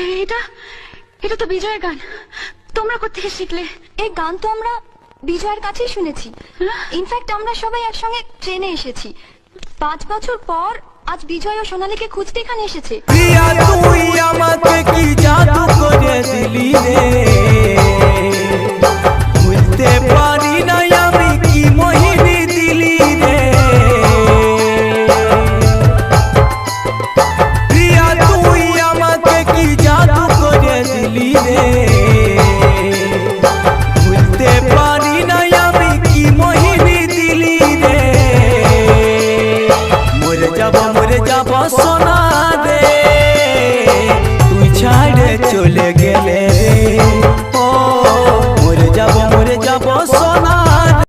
এটা এটা তো বিজয়ের গান। তোমরা কোত্থেকে শিখলে? এই গান তো আমরা বিজয়ের কাছেই শুনেছি। ইনফ্যাক্ট আমরা সবাই একসঙ্গে ট্রেনে এসেছি। 5 বছর পর আজ বিজয় ও সোনালীকে খুঁজতে এখানে এসেছে। প্রিয়া তুই আমাকে কি জাদু করে দিলি রে, বুঝতে পারি না আমি কি মোহিনী দিলি রে। প্রিয়া তুই আমাকে কি জাদু করে দিলি রে, বুঝতে পারি না আমি কি মোহিনী দিলি রে। মরে যাব সোনা রে, তুই ছাড়ে চলে গেলে রে।